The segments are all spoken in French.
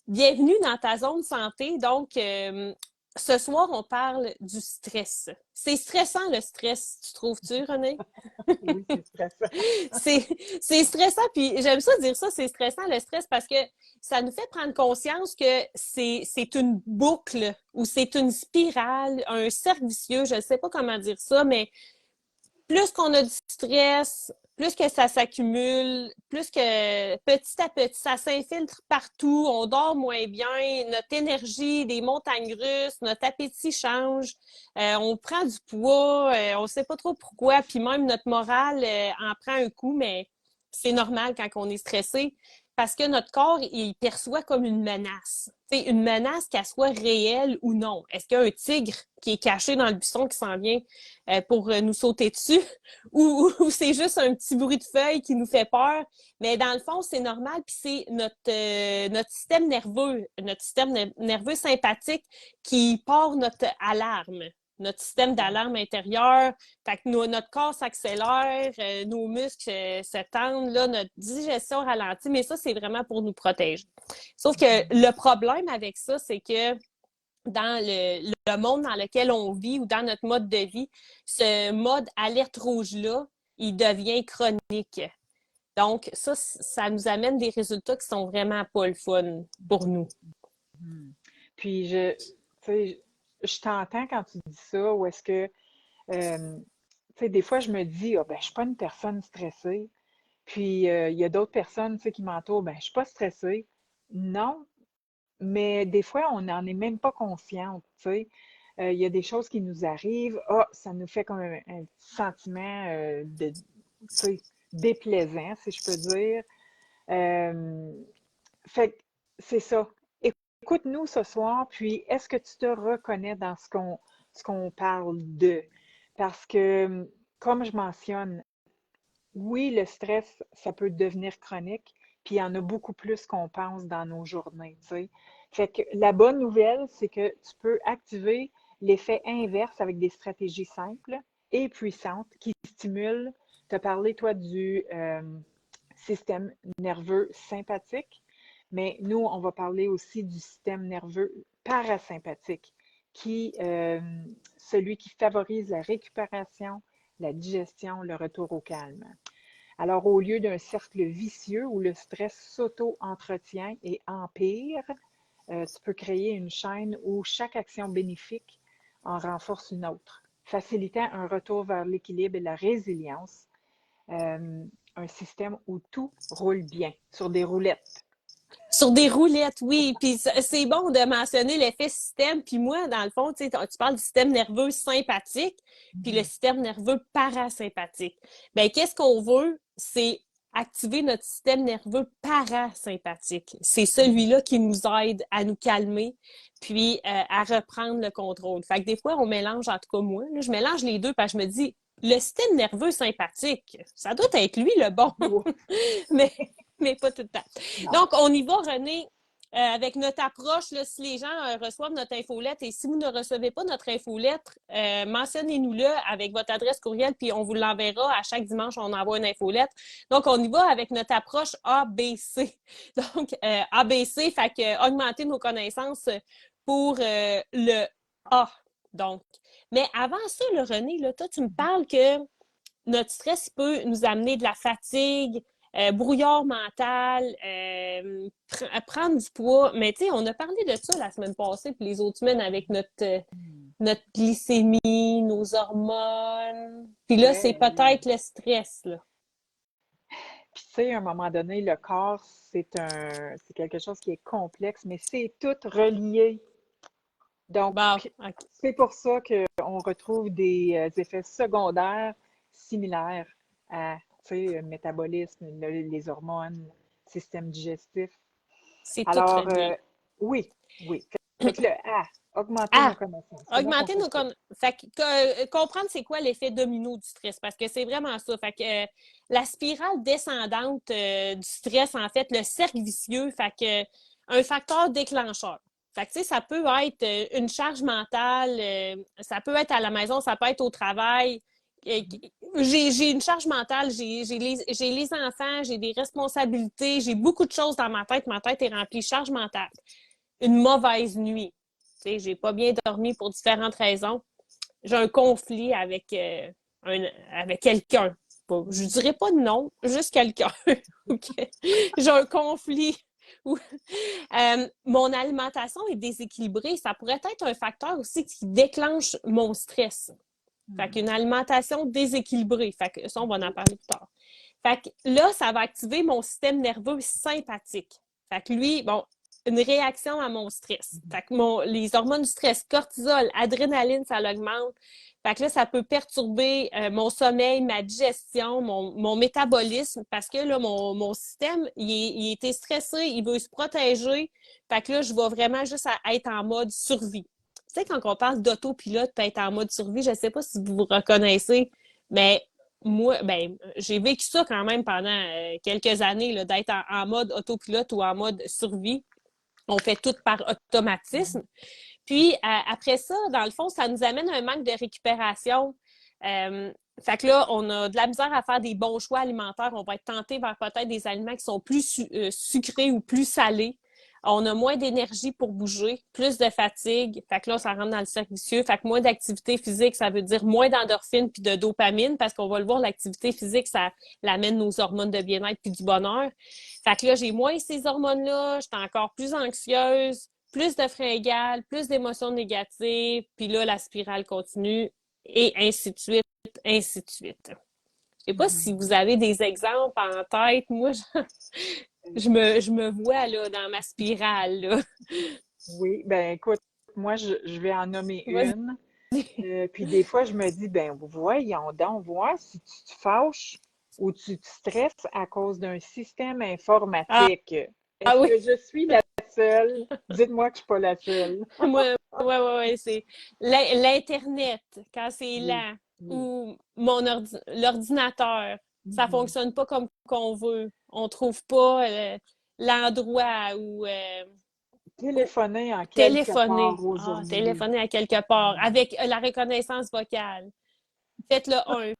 Bienvenue dans ta zone santé. Donc, ce soir, on parle du stress. C'est stressant, le stress, tu trouves-tu, René? Oui, c'est stressant. C'est, c'est stressant, puis j'aime ça dire ça, c'est stressant, le stress, parce que ça nous fait prendre conscience que c'est une boucle ou c'est une spirale, un cercle vicieux, je ne sais pas comment dire ça, mais plus qu'on a du stress, plus que ça s'accumule, plus que petit à petit, ça s'infiltre partout, on dort moins bien, notre énergie, des montagnes russes, notre appétit change, on prend du poids, on sait pas trop pourquoi, puis même notre morale en prend un coup, mais c'est normal quand on est stressé parce que notre corps, il perçoit comme une menace. T'sais, une menace, qu'elle soit réelle ou non. Est-ce qu'il y a un tigre qui est caché dans le buisson qui s'en vient pour nous sauter dessus ou c'est juste un petit bruit de feuilles qui nous fait peur. Mais dans le fond, c'est normal, puis c'est notre système nerveux sympathique qui part notre alarme, notre système d'alarme intérieur. Fait que notre corps s'accélère, nos muscles se tendent, là, notre digestion ralentit, mais ça, c'est vraiment pour nous protéger. Sauf que le problème avec ça, c'est que dans le monde dans lequel on vit ou dans notre mode de vie, ce mode alerte rouge-là, il devient chronique. Donc, ça nous amène des résultats qui sont vraiment pas le fun pour nous. Hmm. Puis, tu sais, je t'entends quand tu dis ça, ou est-ce que, tu sais, des fois, je me dis, ah, ben, je suis pas une personne stressée. Puis, il y a d'autres personnes, tu sais, qui m'entourent, ben, je suis pas stressée. Non, mais des fois, on n'en est même pas consciente, tu sais. Il y a des choses qui nous arrivent, ah, ça nous fait comme un petit sentiment tu sais, déplaisant, si je peux dire. Euh, Fait que c'est ça. Écoute-nous ce soir, puis est-ce que tu te reconnais dans ce qu'on parle de? Parce que, comme je mentionne, oui, le stress, ça peut devenir chronique, puis il y en a beaucoup plus qu'on pense dans nos journées, tu sais. Fait que la bonne nouvelle, c'est que tu peux activer l'effet inverse avec des stratégies simples et puissantes qui stimulent. Tu as parlé, toi, du système nerveux sympathique, mais nous, on va parler aussi du système nerveux parasympathique, celui qui favorise la récupération, la digestion, le retour au calme. Alors, au lieu d'un cercle vicieux où le stress s'auto-entretient et empire, tu peux créer une chaîne où chaque action bénéfique en renforce une autre, facilitant un retour vers l'équilibre et la résilience, un système où tout roule bien sur des roulettes. Sur des roulettes, oui. Puis c'est bon de mentionner l'effet système. Puis moi, dans le fond, tu parles du système nerveux sympathique, puis le Mhm. système nerveux parasympathique. Ben, qu'est-ce qu'on veut? C'est activer notre système nerveux parasympathique. C'est Mhm. celui-là qui nous aide à nous calmer, puis à reprendre le contrôle. Fait que des fois, on mélange, en tout cas moi, là, je mélange les deux parce que je me dis, le système nerveux sympathique, ça doit être lui le bon. Ouais. mais, mais pas tout le temps. Non. Donc, on y va, René, avec notre approche. Là, si les gens reçoivent notre infolettre et si vous ne recevez pas notre infolettre, mentionnez-nous-le avec votre adresse courriel, puis on vous l'enverra. À chaque dimanche, on envoie une infolettre. Donc, on y va avec notre approche ABC. Donc, ABC, fait que augmenter nos connaissances pour le A. Donc, mais avant ça, le René, là, toi, tu me parles que notre stress peut nous amener de la fatigue, brouillard mental, prendre du poids. Mais tu sais, on a parlé de ça la semaine passée, puis les autres semaines avec notre glycémie, nos hormones. Puis là, c'est Ben oui. peut-être le stress, là. Puis tu sais, à un moment donné, le corps, c'est quelque chose qui est complexe, mais c'est tout relié. Donc, Bon, OK. c'est pour ça qu'on retrouve des effets secondaires similaires à, tu sais, le métabolisme, les hormones, le système digestif. C'est tout Alors, relié. oui, oui. Fait que le A, augmenter nos Ah, connaissances. Comment qu'on augmenter fait nos ça? fait comprendre c'est quoi l'effet domino du stress parce que c'est vraiment ça. Fait que la spirale descendante du stress en fait, le cercle vicieux, fait que un facteur déclencheur. Fait que tu sais ça peut être une charge mentale, ça peut être à la maison, ça peut être au travail. j'ai une charge mentale, j'ai les enfants, j'ai des responsabilités, j'ai beaucoup de choses dans ma tête. Ma tête est remplie de charge mentale. Une mauvaise nuit. Tu sais, j'ai pas bien dormi pour différentes raisons. J'ai un conflit avec quelqu'un. Je dirais pas de nom, juste quelqu'un. Okay? J'ai un conflit où mon alimentation est déséquilibrée. Ça pourrait être un facteur aussi qui déclenche mon stress. Fait qu'une alimentation déséquilibrée. Fait que ça, on va en parler plus tard. Fait que là, ça va activer mon système nerveux sympathique. Fait que lui, bon, une réaction à mon stress. Fait que les hormones du stress, cortisol, adrénaline, ça l'augmente. Fait que là, ça peut perturber mon sommeil, ma digestion, mon métabolisme, parce que là, mon système, il était stressé, il veut se protéger. Fait que là, je vais vraiment juste être en mode survie. Tu sais, quand on parle d'autopilote, peut être en mode survie, je ne sais pas si vous vous reconnaissez, mais moi, ben, j'ai vécu ça quand même pendant quelques années, là, d'être en mode autopilote ou en mode survie. On fait tout par automatisme. Puis, après ça, dans le fond, ça nous amène à un manque de récupération. Fait que là, on a de la misère à faire des bons choix alimentaires. On va être tenté vers peut-être des aliments qui sont plus sucrés ou plus salés. On a moins d'énergie pour bouger, plus de fatigue. Fait que là, ça rentre dans le cercle vicieux. Fait que moins d'activité physique, ça veut dire moins d'endorphine puis de dopamine parce qu'on va le voir, l'activité physique, ça amène nos hormones de bien-être puis du bonheur. Fait que là, j'ai moins ces hormones-là. J'étais encore plus anxieuse, plus de fringales, plus d'émotions négatives. Puis là, la spirale continue et ainsi de suite, ainsi de suite. Je sais pas si vous avez des exemples en tête. Moi, je me vois là, dans ma spirale. Là. Oui, ben écoute, moi, je vais en nommer Vas-y. une. Puis des fois, je me dis, ben voyons donc, voir si tu te fâches ou tu te stresses à cause d'un système Ah, informatique. ah Est-ce oui, que je suis la seule? Dites-moi que je suis pas la seule. moi, ouais, c'est l'Internet, quand c'est Oui, lent, oui. ou l'ordinateur, ça Mhm. fonctionne pas comme qu'on veut. On trouve pas l'endroit où Téléphoner en quelque téléphoner. part Ah, aujourd'hui. téléphoner à quelque part Mhm. avec la reconnaissance vocale. Faites-le un.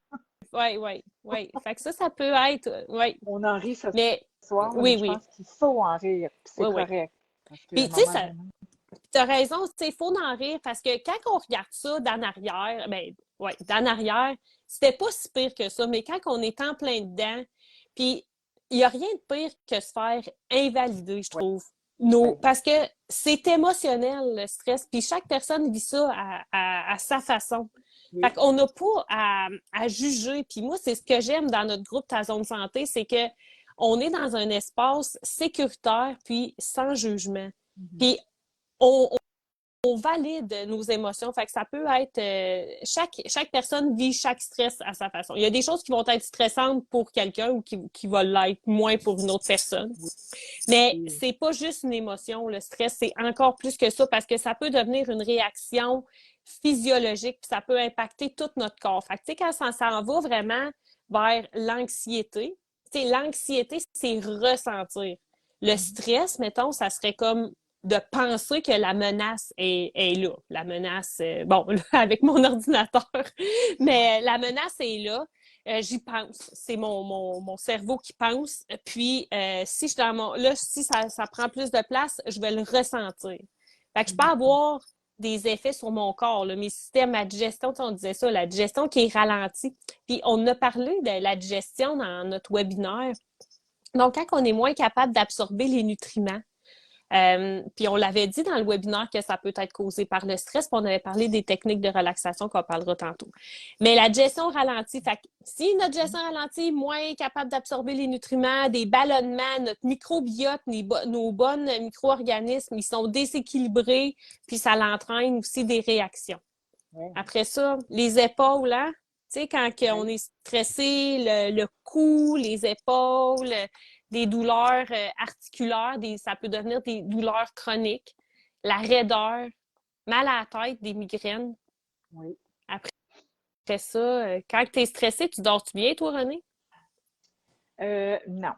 Oui. Fait que ça peut être, oui. On en rit ce Mais, soir, là, mais oui, je oui, pense qu'il faut en rire, puis c'est oui. correct. Parce qu'à un Puis, tu sais, moment donné. t'as raison, tu sais, il faut en rire parce que quand on regarde ça d'en arrière, ben, ouais, d'en arrière, c'était pas si pire que ça, mais quand on est en plein dedans, puis il n'y a rien de pire que se faire invalider, je Ouais, trouve. ben, Parce que c'est émotionnel, le stress, puis chaque personne vit ça à sa façon. Fait oui. qu'on n'a pas à juger. Puis moi, c'est ce que j'aime dans notre groupe Ta Zone Santé, c'est que on est dans un espace sécuritaire puis sans jugement. Mhm. Puis on, on valide nos émotions. Fait que ça peut être chaque personne vit chaque stress à sa façon. Il y a des choses qui vont être stressantes pour quelqu'un ou qui vont l'être moins pour une autre personne. Mais Oui. c'est pas juste une émotion. Le stress, c'est encore plus que ça parce que ça peut devenir une réaction physiologique, puis ça peut impacter tout notre corps. Fait que, tu sais, quand ça s'en va vraiment vers l'anxiété, tu sais, l'anxiété, c'est ressentir. Le Mhm. stress, mettons, ça serait comme de penser que la menace est là. La menace, bon, là, avec mon ordinateur, Ouais. mais la menace est là. J'y pense. C'est mon cerveau qui pense. Puis, si je dans mon, là, si ça prend plus de place, je vais le ressentir. Fait que je peux Mhm. avoir des effets sur mon corps, là, mes systèmes, ma digestion, on disait ça, la digestion qui est ralentie. Puis, on a parlé de la digestion dans notre webinaire. Donc, quand on est moins capable d'absorber les nutriments, puis on l'avait dit dans le webinaire que ça peut être causé par le stress, puis on avait parlé des techniques de relaxation qu'on parlera tantôt. Mais la digestion ralentie, fait que si notre digestion ralentit, moins capable d'absorber les nutriments, des ballonnements, notre microbiote, nos bonnes micro-organismes, ils sont déséquilibrés, puis ça l'entraîne aussi des réactions. Ouais. Après ça, les épaules, hein? Tu sais, quand on Ouais. est stressé, le cou, les épaules, des douleurs articulaires, ça peut devenir des douleurs chroniques, la raideur, mal à la tête, des migraines. Oui. Après ça, quand tu es stressé, tu dors-tu bien, toi, René? Non.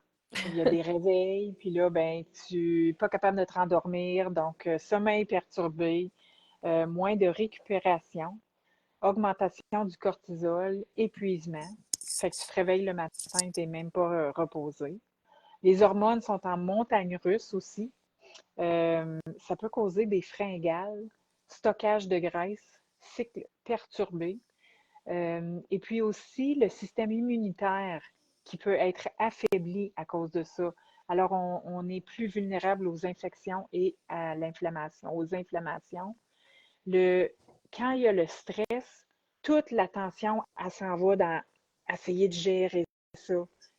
Il y a des réveils, puis là, ben, tu n'es pas capable de te rendormir, donc sommeil perturbé, moins de récupération. augmentation du cortisol, épuisement. Fait que tu te réveilles le matin, tu n'es même pas reposé. Les hormones sont en montagne russe aussi. Ça peut causer des fringales, stockage de graisse, cycle perturbé. Et puis aussi le système immunitaire qui peut être affaibli à cause de ça. Alors, on est plus vulnérable aux infections et à l'inflammation, aux inflammations. Le, Quand il y a le stress, toute l'attention, elle s'en va dans essayer de gérer ça.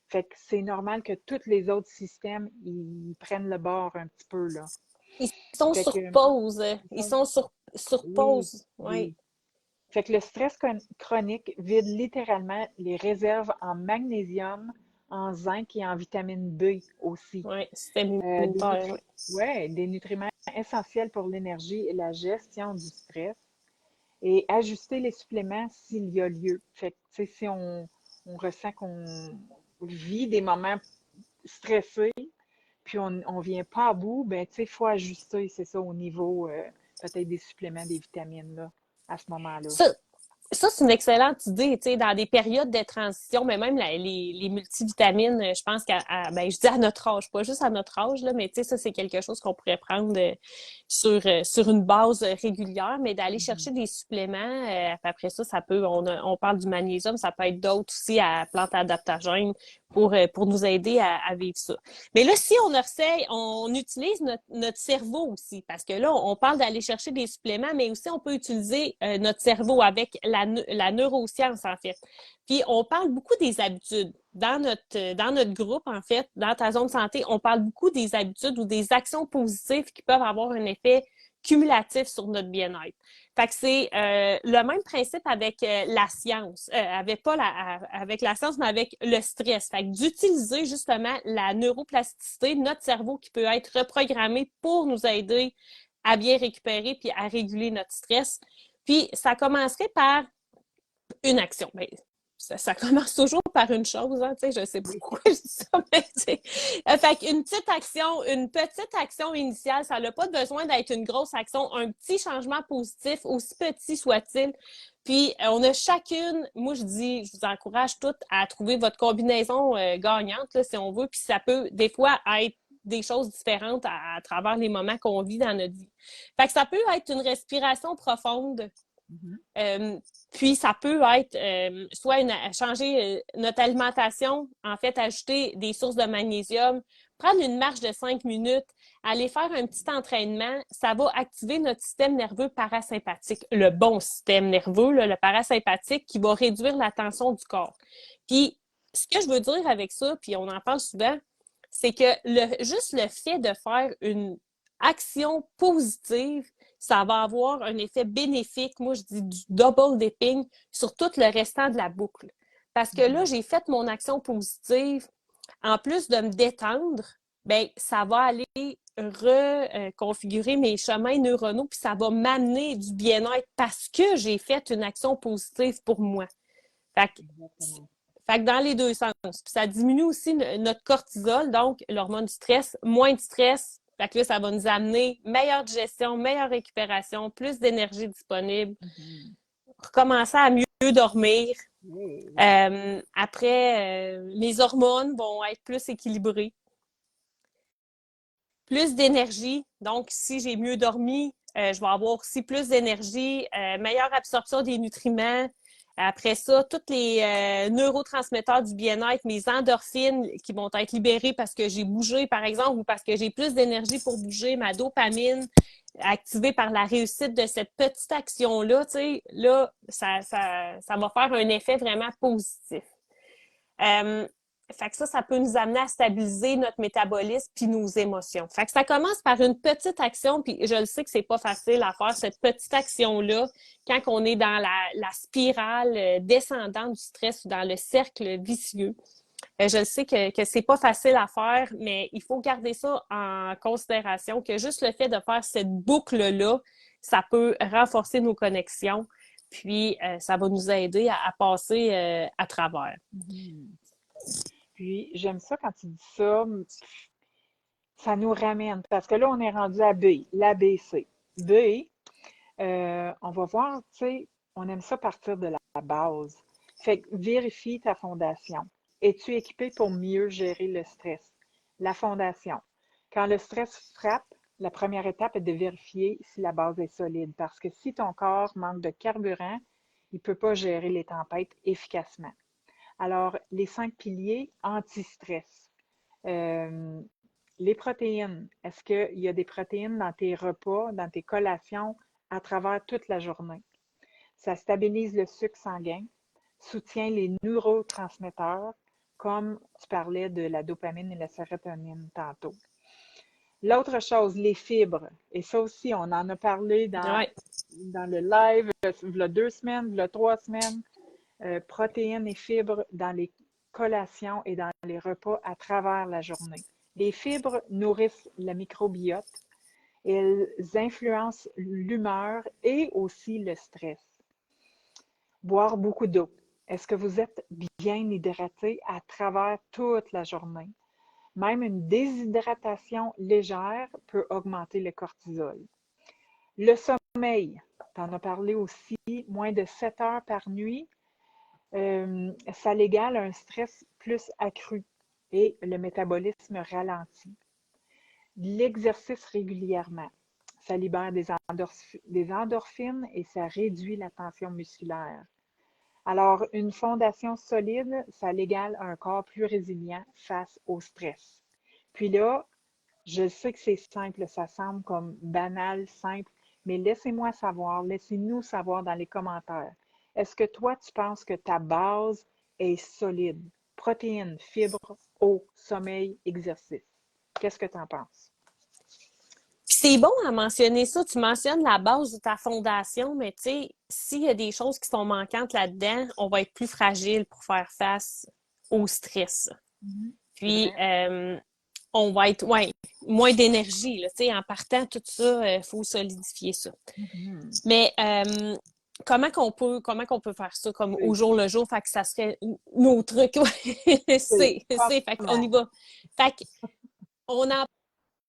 Fait que c'est normal que tous les autres systèmes, ils prennent le bord un petit peu, là. Ils sont Fait sur que, pause. ils Ils sont- sont sur oui, pause. Oui. oui. Fait que le stress chronique vide littéralement les réserves en magnésium, en zinc et en vitamine B aussi. Oui, système Euh, des immunitaire. Oui. nutri- ouais, des nutriments essentiels pour l'énergie et la gestion du stress. Et ajuster les suppléments s'il y a lieu. Fait que, tu sais, si on ressent qu'on vit des moments stressés, puis on ne vient pas à bout, ben, tu sais, il faut ajuster, c'est ça, au niveau peut-être des suppléments, des vitamines, là, à ce moment-là. Ça, Ça, c'est une excellente idée, tu sais, dans des périodes de transition, mais même les multivitamines, je pense ben, je dis à notre âge, pas juste à notre âge, là, mais tu sais, ça, c'est quelque chose qu'on pourrait prendre sur une base régulière, mais d'aller Mhm. chercher des suppléments, après ça, on parle du magnésium, ça peut être d'autres aussi à plantes adaptogènes pour nous aider à vivre ça. Mais là, si on essaye, on utilise notre cerveau aussi, parce que là, on parle d'aller chercher des suppléments, mais aussi on peut utiliser notre cerveau avec la neuroscience, en fait. Puis, on parle beaucoup des habitudes. Dans notre groupe, en fait, dans ta zone de santé, on parle beaucoup des habitudes ou des actions positives qui peuvent avoir un effet cumulatif sur notre bien-être. Fait que c'est le même principe avec la science, avec la science, mais avec le stress. Fait que d'utiliser justement la neuroplasticité, notre cerveau qui peut être reprogrammé pour nous aider à bien récupérer puis à réguler notre stress. Puis ça commencerait par une action. Ben, ça commence toujours par une chose, hein, tu sais, je sais pas Oui. pourquoi je dis ça, mais tu sais. Fait qu'une une petite action initiale, ça n'a pas besoin d'être une grosse action, un petit changement positif, aussi petit soit-il. Puis, on a chacune, moi je vous encourage toutes à trouver votre combinaison gagnante, là, si on veut, puis ça peut des fois être des choses différentes à travers les moments qu'on vit dans notre vie. Fait que ça peut être une respiration profonde, Mhm. euh, puis ça peut être soit changer notre alimentation, en fait, ajouter des sources de magnésium, prendre une marche de 5 minutes, aller faire un petit entraînement, ça va activer notre système nerveux parasympathique, le bon système nerveux, là, le parasympathique qui va réduire la tension du corps. Puis, ce que je veux dire avec ça, puis on en parle souvent, c'est que juste le fait de faire une action positive, ça va avoir un effet bénéfique, moi je dis du double dipping, sur tout le restant de la boucle. Parce que là, Mhm. j'ai fait mon action positive, en plus de me détendre, ben ça va aller reconfigurer mes chemins neuronaux, puis ça va m'amener du bien-être parce que j'ai fait une action positive pour moi. Fait que, Exactement. fait que dans les deux sens. Puis ça diminue aussi notre cortisol, donc l'hormone du stress, moins de stress. Fait que là, ça va nous amener meilleure digestion, meilleure récupération, plus d'énergie disponible, Mhm. recommencer à mieux dormir. Oui, oui. Après, les hormones vont être plus équilibrées, plus d'énergie. Donc, si j'ai mieux dormi, je vais avoir aussi plus d'énergie, meilleure absorption des nutriments. Après ça, tous les neurotransmetteurs du bien-être, mes endorphines qui vont être libérées parce que j'ai bougé, par exemple, ou parce que j'ai plus d'énergie pour bouger, ma dopamine activée par la réussite de cette petite action-là, tu sais, là, ça va faire un effet vraiment positif. Euh, Fait que ça peut nous amener à stabiliser notre métabolisme puis nos émotions. Fait que ça commence par une petite action, puis je le sais que c'est pas facile à faire, cette petite action-là, quand on est dans la spirale descendante du stress ou dans le cercle vicieux. Je le sais que c'est pas facile à faire, mais il faut garder ça en considération, que juste le fait de faire cette boucle-là, ça peut renforcer nos connexions, puis ça va nous aider à passer à travers. Mhm. Puis, j'aime ça quand tu dis ça, ça nous ramène, parce que là, on est rendu à B, l'ABC. B, on va voir, tu sais, on aime ça partir de la base. Fait que vérifie ta fondation. Es-tu équipé pour mieux gérer le stress? La fondation. Quand le stress frappe, la première étape est de vérifier si la base est solide. Parce que si ton corps manque de carburant, il ne peut pas gérer les tempêtes efficacement. Alors, les 5 piliers anti-stress. Euh, les protéines. Est-ce qu'il y a des protéines dans tes repas, dans tes collations à travers toute la journée? Ça stabilise le sucre sanguin, soutient les neurotransmetteurs, comme tu parlais de la dopamine et la sérotonine tantôt. L'autre chose, les fibres. Et ça aussi, on en a parlé Ouais. dans le live, il y a 2 semaines, il y a 3 semaines. Protéines et fibres dans les collations et dans les repas à travers la journée. Les fibres nourrissent le microbiote. Elles influencent l'humeur et aussi le stress. Boire beaucoup d'eau. Est-ce que vous êtes bien hydraté à travers toute la journée? Même une déshydratation légère peut augmenter le cortisol. Le sommeil, tu en as parlé aussi, moins de 7 heures par nuit, ça l'égale un stress plus accru et le métabolisme ralentit. L'exercice régulièrement, ça libère des endorphines et ça réduit la tension musculaire. Alors, une fondation solide, ça l'égale un corps plus résilient face au stress. Puis là, je sais que c'est simple, ça semble comme banal, simple, mais laissez-moi savoir, laissez-nous savoir dans les commentaires. Est-ce que toi, tu penses que ta base est solide? Protéines, fibres, eau, sommeil, exercice. Qu'est-ce que tu en penses? Puis c'est bon à mentionner ça. Tu mentionnes la base de ta fondation, mais tu sais, s'il y a des choses qui sont manquantes là-dedans, on va être plus fragile pour faire face au stress. C'est Puis, vrai. on va être, ouais, moins d'énergie, là. Tu sais, en partant, tout ça, il faut solidifier ça. Mhm. Mais comment qu'on peut faire ça comme au Oui, jour le jour? Fait que ça serait nos trucs. oui. Fait qu'on y Comment? va. Fait qu'on en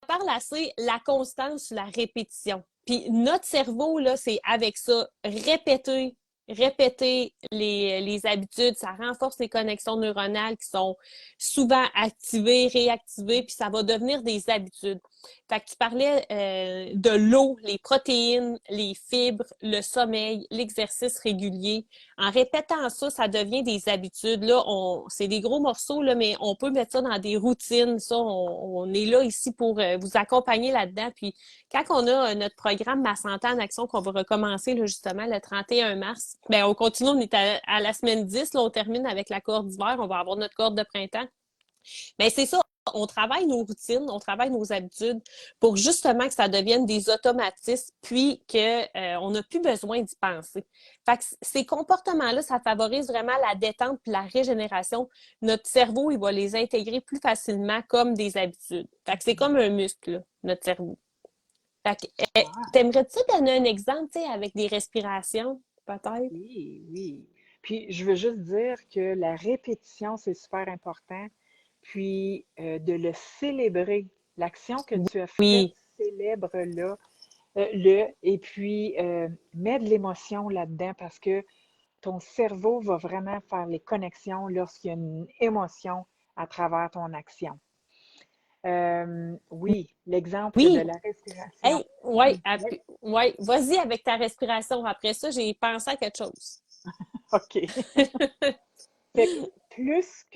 parle assez, la constance, la répétition. Puis notre cerveau, là, c'est avec ça, répéter les habitudes, ça renforce les connexions neuronales qui sont souvent activées, réactivées, puis ça va devenir des habitudes. Fait que tu parlais de l'eau, les protéines, les fibres, le sommeil, l'exercice régulier. En répétant ça, ça devient des habitudes. Là, c'est des gros morceaux, là, mais on peut mettre ça dans des routines. Ça, on est là ici pour vous accompagner là-dedans. Puis quand on a notre programme Ma santé en action qu'on va recommencer là, justement le 31 mars, ben on continue, on est à la semaine 10, là, on termine avec la cohorte d'hiver, on va avoir notre cohorte de printemps. Mais c'est ça, on travaille nos routines, on travaille nos habitudes pour justement que ça devienne des automatismes, puis qu'on n'a plus besoin d'y penser. Fait que ces comportements-là, ça favorise vraiment la détente puis la régénération. Notre cerveau, il va les intégrer plus facilement comme des habitudes. Fait que c'est comme un muscle, là, notre cerveau. Fait que, Ah, t'aimerais-tu donner un exemple, tu sais, avec des respirations, peut-être? oui, oui. Puis, je veux juste dire que la répétition, c'est super important. Puis, de le célébrer. L'action que tu as faite, Oui. célèbre-la, et puis mets de l'émotion là-dedans parce que ton cerveau va vraiment faire les connexions lorsqu'il y a une émotion à travers ton action. Oui, l'exemple de Oui. la respiration. Hey, ouais, Oui, ouais, vas-y avec ta respiration. Après ça, j'ai pensé à quelque chose. OK. Fait que plus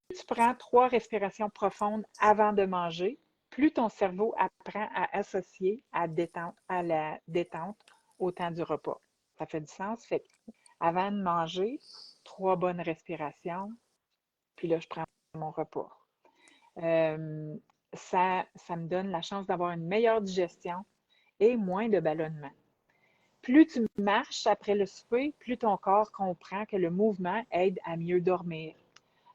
tu prends 3 respirations profondes avant de manger, plus ton cerveau apprend à associer à la détente au temps du repas. Ça fait du sens? Fait que avant de manger, 3 bonnes respirations, puis là, je prends mon repas. Euh, ça me donne la chance d'avoir une meilleure digestion et moins de ballonnement. Plus tu marches après le souper, plus ton corps comprend que le mouvement aide à mieux dormir.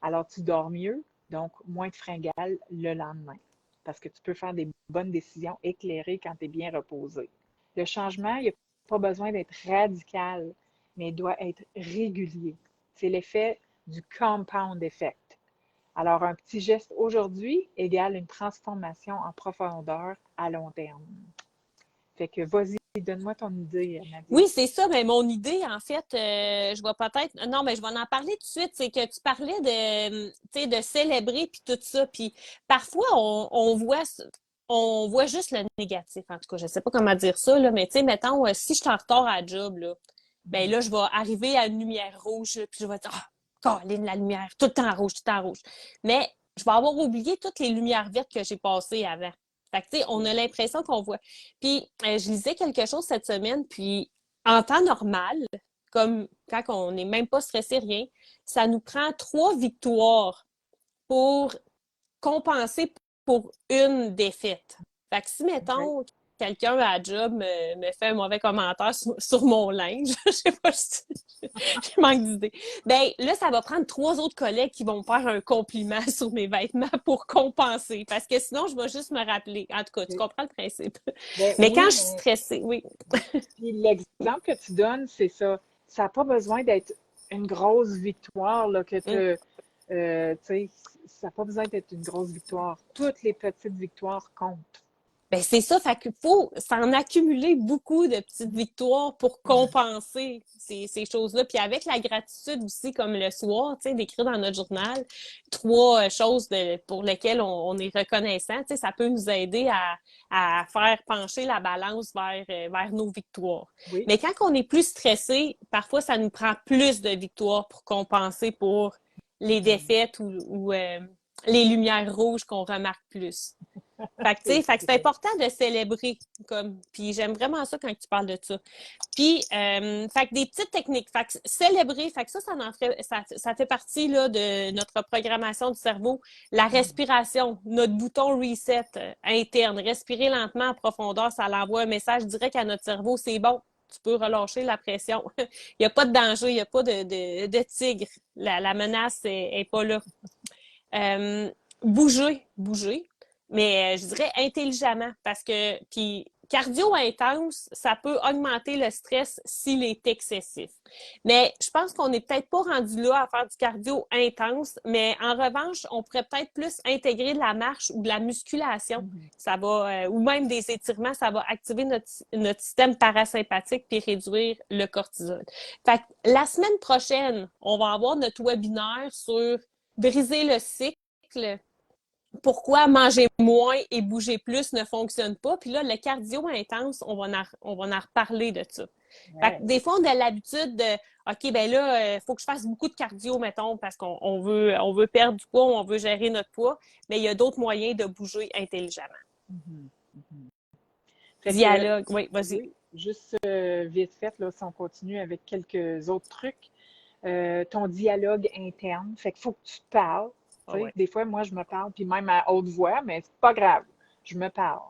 Alors, tu dors mieux, donc moins de fringales le lendemain, parce que tu peux faire des bonnes décisions éclairées quand tu es bien reposé. Le changement, il n'y a pas besoin d'être radical, mais il doit être régulier. C'est l'effet du compound effect. Alors, un petit geste aujourd'hui égale une transformation en profondeur à long terme. Fait que vas-y donne-moi ton idée, Nadia. Oui, c'est ça. Mais mon idée, en fait, je vais peut-être. Non, mais je vais en parler tout de suite. C'est que tu parlais de, tu sais, de célébrer puis tout ça. Puis parfois, on voit juste le négatif. En tout cas, je sais pas comment dire ça, là, mais tu sais, mettons, si je suis en retard à la job, là, ben là, je vais arriver à une lumière rouge, puis je vais dire, ah, Caroline, la lumière, tout le temps rouge, tout le temps rouge. Mais je vais avoir oublié toutes les lumières vertes que j'ai passées avant. Fait que, tu sais, on a l'impression qu'on voit. Puis, je lisais quelque chose cette semaine, puis en temps normal, comme quand on n'est même pas stressé, rien, ça nous prend 3 victoires pour compenser pour une défaite. Fait que si, OK. mettons, quelqu'un à la job me fait un mauvais commentaire sur mon linge, je sais pas, je manque d'idées. Ben là, ça va prendre 3 autres collègues qui vont me faire un compliment sur mes vêtements pour compenser. Parce que sinon, je vais juste me rappeler. En tout cas, tu OK. comprends le principe. Ben Mais quand oui, je suis mais stressée, oui. puis l'exemple que tu donnes, c'est ça. Ça n'a pas besoin d'être une grosse victoire, là, que Mm. tu sais, ça n'a pas besoin d'être une grosse victoire. Toutes les petites victoires comptent. Ben c'est ça, fait qu'il faut s'en accumuler beaucoup de petites victoires pour compenser ces choses-là. Puis avec la gratitude aussi, comme le soir, tu sais, d'écrire dans notre journal 3 choses pour lesquelles on est reconnaissant, tu sais, ça peut nous aider à faire pencher la balance vers nos victoires. Oui. Mais quand on est plus stressé, parfois ça nous prend plus de victoires pour compenser pour les Mhm. défaites ou les lumières rouges qu'on remarque plus. Fait que, tu C'est sais, fait que c'est vrai. important de célébrer, comme, puis j'aime vraiment ça quand tu parles de ça. Puis, fait que des petites techniques, fait que célébrer, fait que ça fait partie, là, de notre programmation du cerveau. La Mhm. respiration, notre bouton reset interne, respirer lentement en profondeur, ça l'envoie un message direct à notre cerveau, c'est bon, tu peux relâcher la pression. Il n'y a pas de danger, il n'y a pas de tigre. La menace est pas là. Euh, bouger, mais je dirais intelligemment parce que, puis cardio intense, ça peut augmenter le stress s'il est excessif. Mais je pense qu'on n'est peut-être pas rendu là à faire du cardio intense, mais en revanche, on pourrait peut-être plus intégrer de la marche ou de la musculation. Mhm. Ça va, ou même des étirements, ça va activer notre système parasympathique puis réduire le cortisol. Fait que la semaine prochaine, on va avoir notre webinaire sur briser le cycle, pourquoi manger moins et bouger plus ne fonctionne pas. Puis là, le cardio intense, on va en reparler de ça. Fait que Ouais. des fois, on a l'habitude de OK, ben là, faut que je fasse beaucoup de cardio, mettons, parce on veut perdre du poids, on veut gérer notre poids, mais il y a d'autres moyens de bouger intelligemment. Mhm. Mhm. Fait que, Dialogue, oui, vas-y. oui, juste vite fait, là, si on continue avec quelques autres trucs, ton dialogue interne, fait qu'il faut que tu te parles. Ah Tu sais, ouais. des fois, moi, je me parle, puis même à haute voix, mais c'est pas grave, je me parle.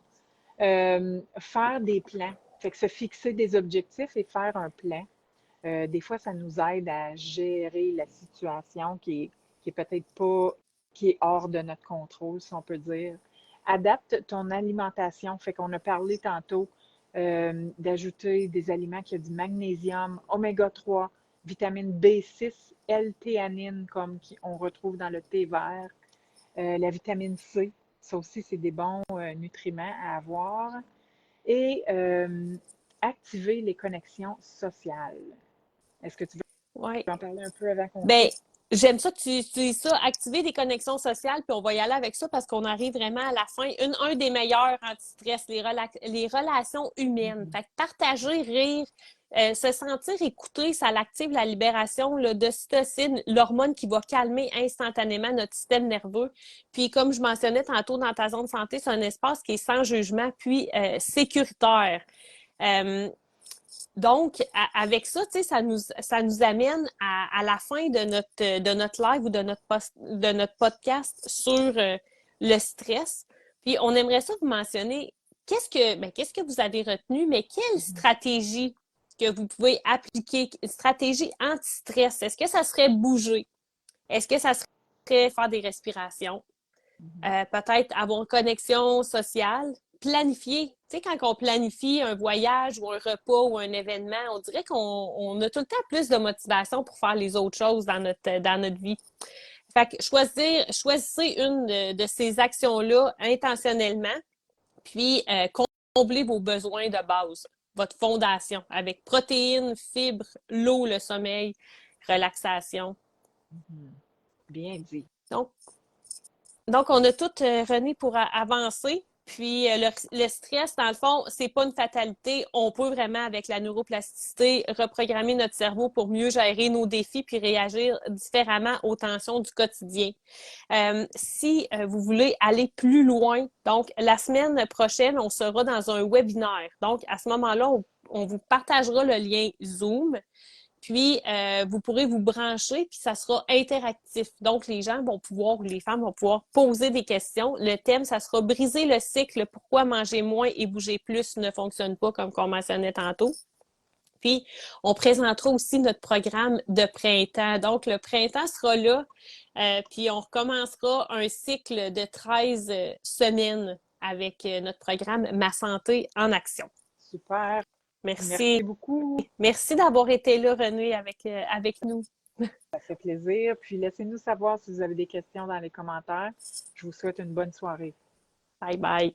Faire des plans, fait que se fixer des objectifs et faire un plan. Des fois, ça nous aide à gérer la situation qui est peut-être pas, qui est hors de notre contrôle, si on peut dire. Adapte ton alimentation. Fait qu'on a parlé tantôt d'ajouter des aliments qui ont du magnésium, oméga 3, vitamine B6, L-théanine, comme on retrouve dans le thé vert, la vitamine C. Ça aussi, c'est des bons nutriments à avoir. Et activer les connexions sociales. Est-ce que tu Ouais. veux en parler un peu avant qu'on Ben, quitte? j'aime ça que tu dis ça, activer des connexions sociales, puis on va y aller avec ça parce qu'on arrive vraiment à la fin. Un des meilleurs anti-stress, les relations humaines. Mhm. Fait que partager, rire, se sentir écouté, ça l'active la libération d'ocytocine, l'hormone qui va calmer instantanément notre système nerveux. Puis comme je mentionnais tantôt dans ta zone de santé, c'est un espace qui est sans jugement, puis sécuritaire. Euh, donc, avec ça, tu sais, ça nous amène à la fin de notre live ou de notre podcast sur le stress. Puis, on aimerait ça vous mentionner qu'est-ce que vous avez retenu, mais quelle Mhm. stratégie que vous pouvez appliquer, une stratégie anti-stress? Est-ce que ça serait bouger? Est-ce que ça serait faire des respirations? Mhm. Peut-être avoir une connexion sociale, planifier. Tu sais, quand on planifie un voyage ou un repas ou un événement, on dirait qu'on a tout le temps plus de motivation pour faire les autres choses dans notre vie. Fait que choisissez une de ces actions-là intentionnellement, puis combler vos besoins de base. votre fondation avec protéines, fibres, l'eau, le sommeil, relaxation. Bien dit. Donc, Donc, on a tout, René, pour avancer. Puis, le stress, dans le fond, c'est pas une fatalité. On peut vraiment, avec la neuroplasticité, reprogrammer notre cerveau pour mieux gérer nos défis puis réagir différemment aux tensions du quotidien. Si vous voulez aller plus loin, donc, la semaine prochaine, on sera dans un webinaire. Donc, à ce moment-là, on vous partagera le lien Zoom. Puis, vous pourrez vous brancher, puis ça sera interactif. Donc, les gens vont pouvoir, les femmes vont pouvoir poser des questions. Le thème, ça sera briser le cycle. Pourquoi manger moins et bouger plus ne fonctionne pas, comme on mentionnait tantôt. Puis, on présentera aussi notre programme de printemps. Donc, le printemps sera là, puis on recommencera un cycle de 13 semaines avec notre programme Ma santé en action. Super. Merci. Merci beaucoup. Merci d'avoir été là, René, avec nous. Ça fait plaisir. Puis laissez-nous savoir si vous avez des questions dans les commentaires. Je vous souhaite une bonne soirée. Bye bye.